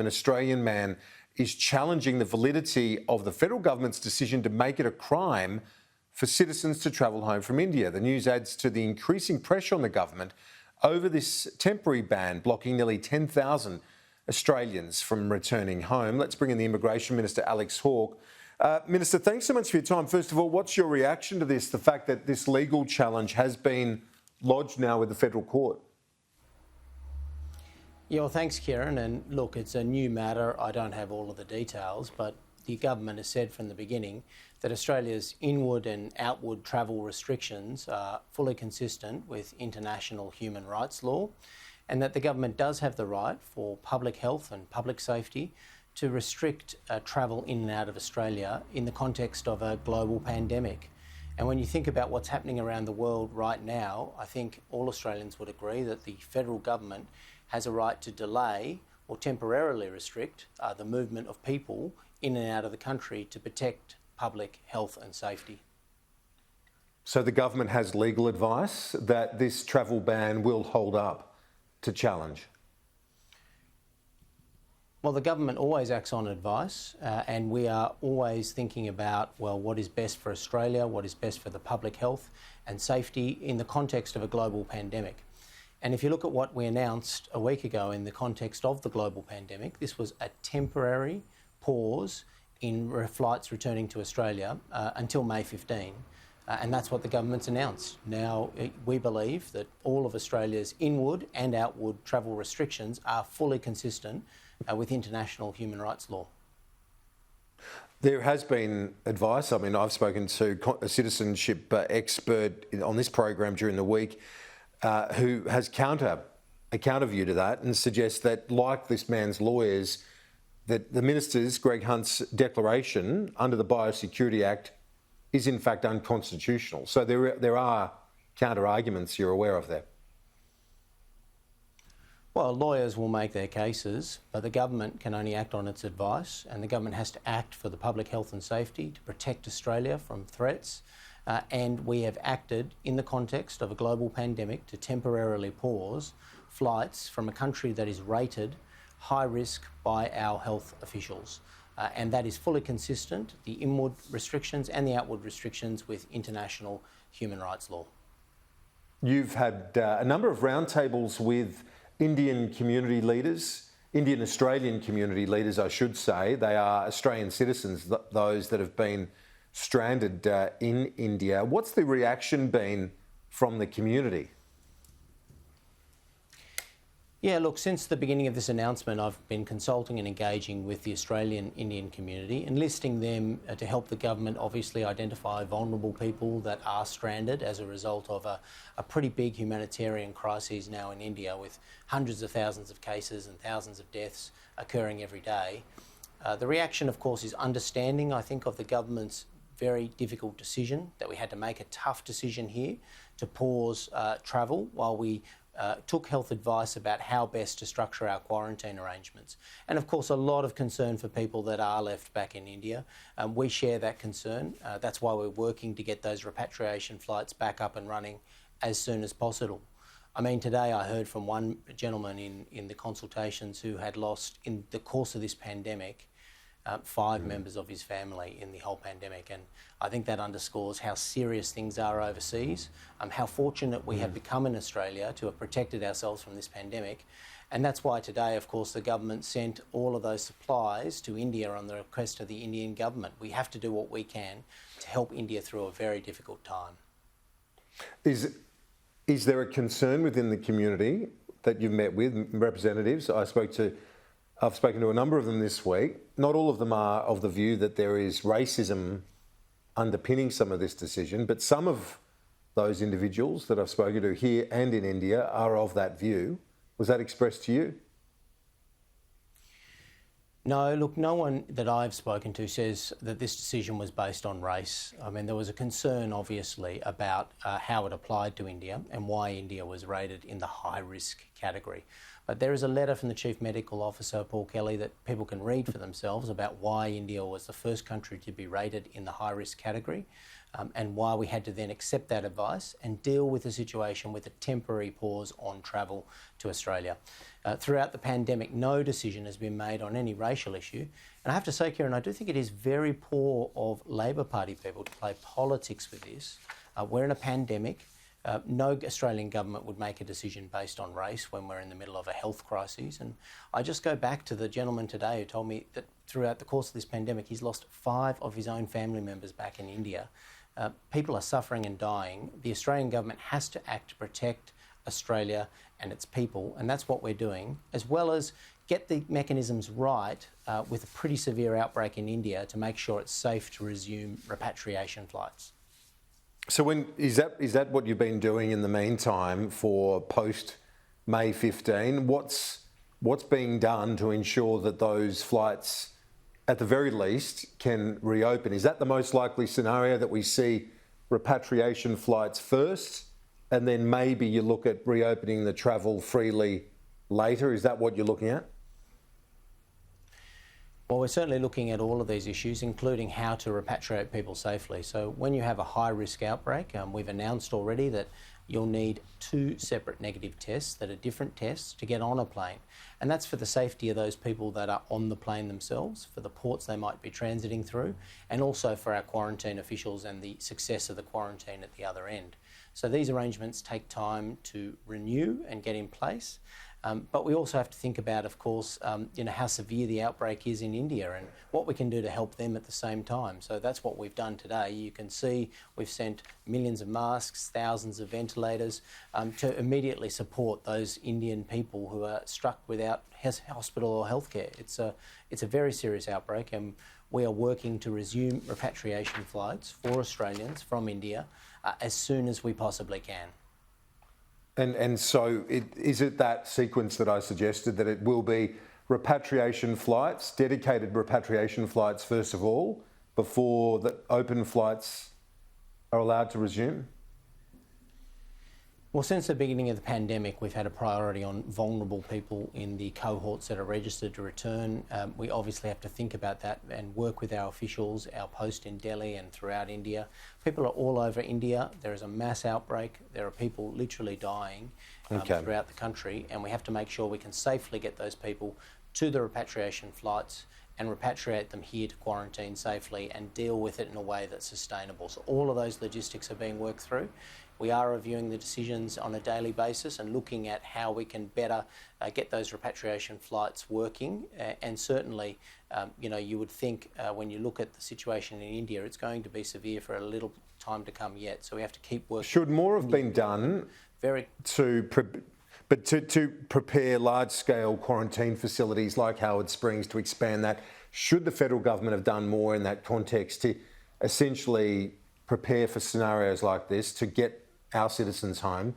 An Australian man is challenging the validity of the federal government's decision to make it a crime for citizens to travel home from India. The news adds to the increasing pressure on the government over this temporary ban, blocking nearly 10,000 Australians from returning home. Let's bring in the Immigration Minister, Alex Hawke. Minister, thanks so much for your time. First of all, what's your reaction to this, the fact that this legal challenge has been lodged now with the federal court? Yeah, well, thanks, Kieran. And look, it's a new matter. I don't have all of the details, but the government has said from the beginning that Australia's inward and outward travel restrictions are fully consistent with international human rights law, and that the government does have the right for public health and public safety to restrict travel in and out of Australia in the context of a global pandemic. And when you think about what's happening around the world right now, I think all Australians would agree that the federal government has a right to delay or temporarily restrict the movement of people in and out of the country to protect public health and safety. So the government has legal advice that this travel ban will hold up to challenge? Well, the government always acts on advice, and we are always thinking about, well, what is best for Australia, what is best for the public health and safety in the context of a global pandemic. And if you look at what we announced a week ago in the context of the global pandemic, this was a temporary pause in flights returning to Australia until May 15. And that's what the government's announced. Now, we believe that all of Australia's inward and outward travel restrictions are fully consistent with international human rights law. There has been advice. I mean, I've spoken to a citizenship expert on this program during the week who has a counter view to that and suggests that, like this man's lawyers, that the minister's, Greg Hunt's declaration under the Biosecurity Act is in fact unconstitutional. So there are counter arguments you're aware of there. Well, lawyers will make their cases, but the government can only act on its advice, and the government has to act for the public health and safety to protect Australia from threats. And we have acted in the context of a global pandemic to temporarily pause flights from a country that is rated high risk by our health officials. And that is fully consistent, the inward restrictions and the outward restrictions, with international human rights law. You've had a number of roundtables with Indian community leaders, Indian Australian community leaders, I should say. They are Australian citizens, those that have been stranded in India. What's the reaction been from the community? Yeah, look, since the beginning of this announcement, I've been consulting and engaging with the Australian Indian community, enlisting them to help the government obviously identify vulnerable people that are stranded as a result of a pretty big humanitarian crisis now in India, with hundreds of thousands of cases and thousands of deaths occurring every day. The reaction, of course, is understanding, I think, of the government's very difficult decision, that we had to make a tough decision here to pause travel while we took health advice about how best to structure our quarantine arrangements. And of course, a lot of concern for people that are left back in India. We share that concern. That's why we're working to get those repatriation flights back up and running as soon as possible. I mean, today I heard from one gentleman in the consultations who had lost, in the course of this pandemic, 5 members of his family in the whole pandemic. And I think that underscores how serious things are overseas, how fortunate we have become in Australia to have protected ourselves from this pandemic. And that's why today, of course, the government sent all of those supplies to India on the request of the Indian government. We have to do what we can to help India through a very difficult time. Is there a concern within the community that you've met with, representatives? I've spoken to a number of them this week. Not all of them are of the view that there is racism underpinning some of this decision, but some of those individuals that I've spoken to here and in India are of that view. Was that expressed to you? No, look, no one that I've spoken to says that this decision was based on race. I mean, there was a concern, obviously, about how it applied to India and why India was rated in the high-risk category. But there is a letter from the Chief Medical Officer, Paul Kelly, that people can read for themselves about why India was the first country to be rated in the high-risk category, and why we had to then accept that advice and deal with the situation with a temporary pause on travel to Australia. Throughout the pandemic, no decision has been made on any racial issue. And I have to say, Kieran, I do think it is very poor of Labor Party people to play politics with this. We're in a pandemic. No Australian government would make a decision based on race when we're in the middle of a health crisis. And I just go back to the gentleman today who told me that throughout the course of this pandemic, he's lost 5 of his own family members back in India. People are suffering and dying. The Australian government has to act to protect Australia and its people, and that's what we're doing, as well as get the mechanisms right with a pretty severe outbreak in India to make sure it's safe to resume repatriation flights. So is that what you've been doing in the meantime for post May 15? What's being done to ensure that those flights, at the very least, can reopen? Is that the most likely scenario, that we see repatriation flights first and then maybe you look at reopening the travel freely later? Is that what you're looking at? Well, we're certainly looking at all of these issues, including how to repatriate people safely. So when you have a high-risk outbreak, we've announced already that you'll need 2 separate negative tests that are different tests to get on a plane. And that's for the safety of those people that are on the plane themselves, for the ports they might be transiting through, and also for our quarantine officials and the success of the quarantine at the other end. So these arrangements take time to renew and get in place. But we also have to think about, of course, how severe the outbreak is in India and what we can do to help them at the same time. So that's what we've done today. You can see we've sent millions of masks, thousands of ventilators to immediately support those Indian people who are struck without hospital or healthcare. It's a very serious outbreak, and we are working to resume repatriation flights for Australians from India as soon as we possibly can. And so is it that sequence that I suggested, that it will be repatriation flights, dedicated repatriation flights first of all, before the open flights are allowed to resume? Well, since the beginning of the pandemic, we've had a priority on vulnerable people in the cohorts that are registered to return. We obviously have to think about that and work with our officials, our post in Delhi and throughout India. People are all over India. There is a mass outbreak. There are people literally dying throughout the country, and we have to make sure we can safely get those people to the repatriation flights and repatriate them here to quarantine safely and deal with it in a way that's sustainable. So all of those logistics are being worked through. We are reviewing the decisions on a daily basis and looking at how we can better get those repatriation flights working. And certainly, you would think when you look at the situation in India, it's going to be severe for a little time to come yet. So we have to keep working. Should more have been done to prepare large-scale quarantine facilities like Howard Springs, to expand that? Should the federal government have done more in that context to essentially prepare for scenarios like this, to get our citizens home?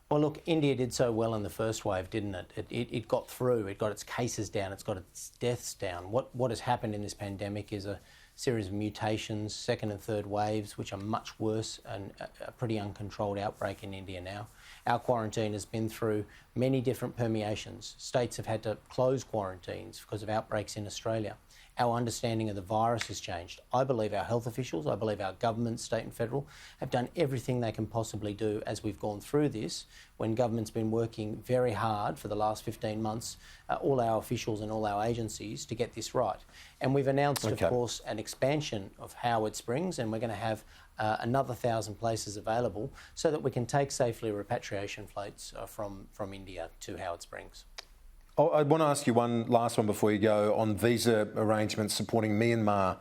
Well, look, India did so well in the first wave, didn't it? It got through, it got its cases down, it's got its deaths down. What has happened in this pandemic is a series of mutations, second and third waves, which are much worse, and a pretty uncontrolled outbreak in India now. Our quarantine has been through many different permeations. States have had to close quarantines because of outbreaks in Australia. Our understanding of the virus has changed. I believe our health officials, I believe our government, state and federal, have done everything they can possibly do as we've gone through this, when government's been working very hard for the last 15 months, all our officials and all our agencies, to get this right. And we've announced, of course, an expansion of Howard Springs, and we're going to have another 1,000 places available so that we can take safely repatriation flights from India to Howard Springs. Oh, I want to ask you one last one before you go, on visa arrangements supporting Myanmar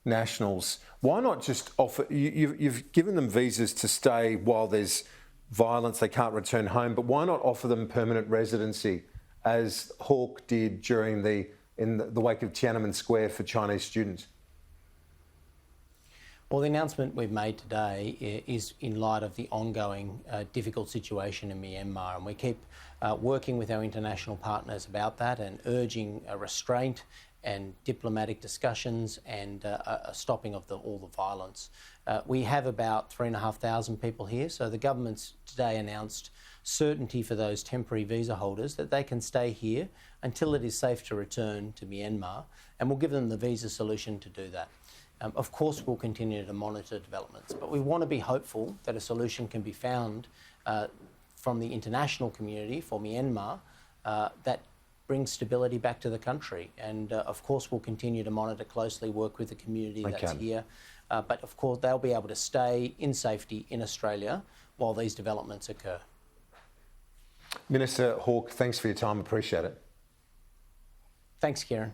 nationals. Why not just offer, you've given them visas to stay while there's violence, they can't return home, but why not offer them permanent residency, as Hawke did in the wake of Tiananmen Square for Chinese students? Well, the announcement we've made today is in light of the ongoing difficult situation in Myanmar, and we keep working with our international partners about that and urging a restraint and diplomatic discussions and a stopping of all the violence. We have about 3,500 people here, so the government's today announced certainty for those temporary visa holders that they can stay here until it is safe to return to Myanmar, and we'll give them the visa solution to do that. Of course, we'll continue to monitor developments, but we want to be hopeful that a solution can be found from the international community for Myanmar that brings stability back to the country. And of course, we'll continue to monitor closely, work with the community that's here. But of course, they'll be able to stay in safety in Australia while these developments occur. Minister Hawke, thanks for your time. Appreciate it. Thanks, Kieran.